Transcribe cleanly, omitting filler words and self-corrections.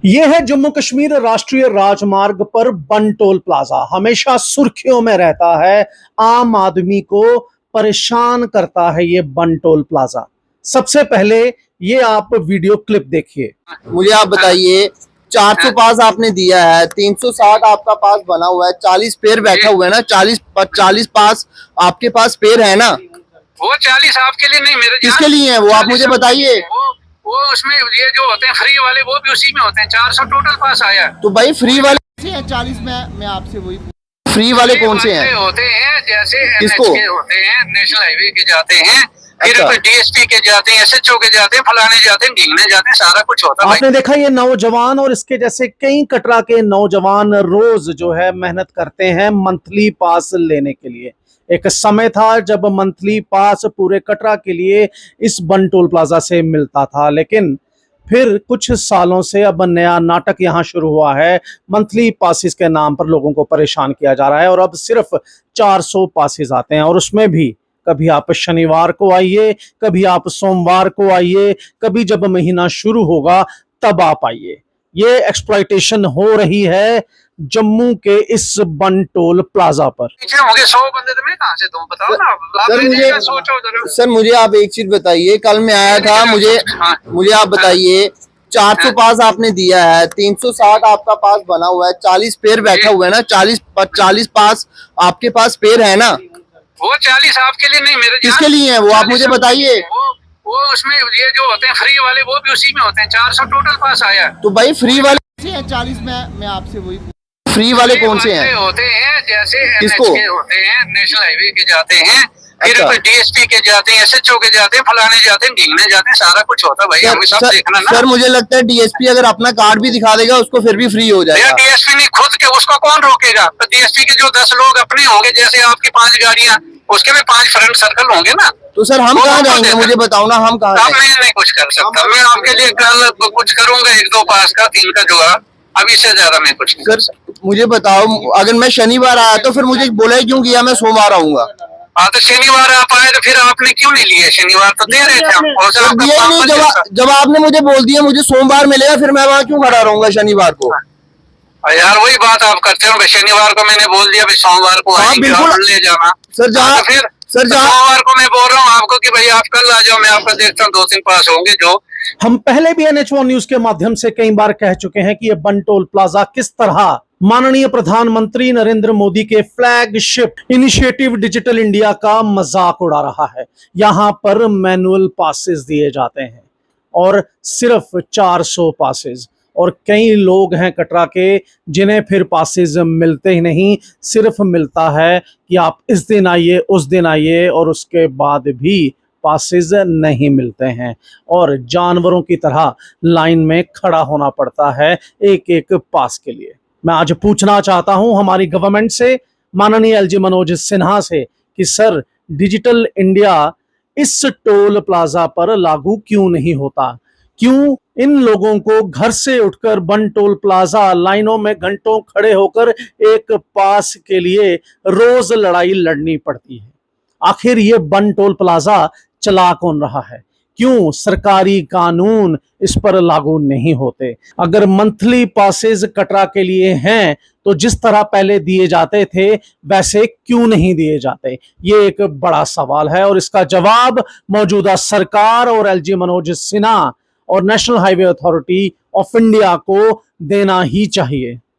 यह है जम्मू कश्मीर राष्ट्रीय राजमार्ग पर बन टोल प्लाजा। हमेशा सुर्खियों में रहता है, आम आदमी को परेशान करता है ये बन टोल प्लाजा। सबसे पहले ये आप वीडियो क्लिप देखिए। मुझे आप बताइए, 400 पास आपने दिया है, 360 आपका पास बना हुआ है, 40 पेड़ बैठा हुआ है ना, 40 पास आपके पास पेड़ है ना? वो 40 आपके लिए नहीं, मेरे किसके लिए है वो आप मुझे बताइए। वो उसमें ये जो होते हैं फ्री वाले वो भी उसी में होते हैं। 400 टोटल पास आया। तो भाई फ्री वाले हैं 40 में, मैं आपसे वही फ्री वाले कौन से हैं? होते हैं जैसे किसको होते हैं, नेशनल हाईवे के जाते हैं, फिर अच्छा। डीएसपी के जाते हैं, एसएचओ के जाते हैं, फलाने जाते हैं, ढींगने जाते हैं, सारा कुछ होता है। आपने देखा ये नौजवान और इसके जैसे कई कटरा के नौजवान रोज जो है मेहनत करते हैं मंथली पास लेने के लिए। एक समय था जब मंथली पास पूरे कटरा के लिए इस बन टोल प्लाजा से मिलता था, लेकिन फिर कुछ सालों से अब नया नाटक यहाँ शुरू हुआ है। मंथली पासिस के नाम पर लोगों को परेशान किया जा रहा है और अब सिर्फ 400 पासिस आते हैं, और उसमें भी कभी आप शनिवार को आइए, कभी आप सोमवार को आइए, कभी जब महीना शुरू होगा तब आप आइए। ये एक्सप्लॉइटेशन हो रही है जम्मू के इस बन टोल प्लाजा पर। पीछे होंगे 100 बंदे, तो मैं कहां से दूं, बताओ ना आप। सर मुझे आप एक चीज बताइए, कल मैं आया था, मुझे आप बताइए, 400 पास आपने दिया है, 360 आपका पास बना हुआ है, 40 पेड़ बैठा हुआ है ना, 40 पास आपके पास पेड़ है ना? वो 40 आपके लिए नहीं, मेरे किसके लिए है वो आप मुझे बताइए। वो उसमें ये जो होते हैं फ्री वाले वो भी उसी में होते हैं। 400 टोटल पास आया। तो भाई फ्री वाले हैं 40 में, मैं आपसे वही फ्री वाले कौन से हैं? होते हैं जैसे किसको होते हैं, नेशनल हाईवे के जाते हैं, फिर अच्छा। डीएसपी के जाते हैं, एसएचओ के जाते हैं, फलाने जाते हैं, ढींगने जाते हैं, सारा कुछ होता है भाई। हमें सब देखना ना। सर मुझे लगता है डीएसपी अगर अपना कार्ड भी दिखा देगा उसको फिर भी फ्री हो जाएगा। डीएसपी नहीं, खुद के उसको कौन रोकेगा? तो डीएसपी के जो 10 लोग अपने होंगे, जैसे आपकी 5 गाड़ियां, उसके में 5 फ्रेंड सर्कल होंगे ना। तो सर हम कहाँ जाएंगे, मुझे बताओ ना, हम कहाँ जाएंगे? मैं नहीं कुछ कर सकता, मैं आपके लिए कल कुछ करूंगा, 1-2 पास का, 3 का जुगाड़, अब इससे ज्यादा मैं कुछ नहीं। सर मुझे बताओ, अगर मैं शनिवार आया तो फिर मुझे बोला ही क्यों किया मैं सोमवार आऊंगा? हाँ तो शनिवार आप आए तो फिर आपने क्यों नहीं लिए? शनिवार तो दे रहे थे हम। जब आपने मुझे बोल दिया मुझे सोमवार मिलेगा, फिर मैं वहाँ क्यों खड़ा रहूंगा शनिवार को? यार वही बात आप करते हो, शनिवार को मैंने बोल दिया भाई सोमवार को आएंगे, आप ले जाना। सर जहाँ फिर सोमवार को मैं बोल रहा हूँ आपको कि भाई आप कल आ जाओ, मैं आपका देखता हूँ 2-3 पास होंगे। जो हम पहले भी NH1 न्यूज के माध्यम से कई बार कह चुके हैं कि यह बन टोल प्लाजा किस तरह माननीय प्रधानमंत्री नरेंद्र मोदी के फ्लैगशिप इनिशिएटिव डिजिटल इंडिया का मजाक उड़ा रहा है। यहां पर मैनुअल पासेस दिए जाते हैं और सिर्फ 400 पासेस, और कई लोग हैं कटरा के जिन्हें फिर पासेस मिलते ही नहीं। सिर्फ मिलता है कि आप इस दिन आइए, उस दिन आइए, और उसके बाद भी पासेस नहीं मिलते हैं और जानवरों की तरह लाइन में खड़ा होना पड़ता है एक एक पास के लिए। मैं आज पूछना चाहता हूं हमारी गवर्नमेंट से, माननीय LG मनोज सिन्हा से, कि सर डिजिटल इंडिया इस टोल प्लाजा पर लागू क्यों नहीं होता? क्यों इन लोगों को घर से उठकर बन टोल प्लाजा लाइनों में घंटों खड़े होकर एक पास के लिए रोज लड़ाई लड़नी पड़ती है? आखिर ये बन टोल प्लाजा चला कौन रहा है? क्यों सरकारी कानून इस पर लागू नहीं होते? अगर मंथली पासेस कटरा के लिए हैं तो जिस तरह पहले दिए जाते थे वैसे क्यों नहीं दिए जाते? ये एक बड़ा सवाल है और इसका जवाब मौजूदा सरकार और LG मनोज सिन्हा और national highway authority of India को देना ही चाहिए।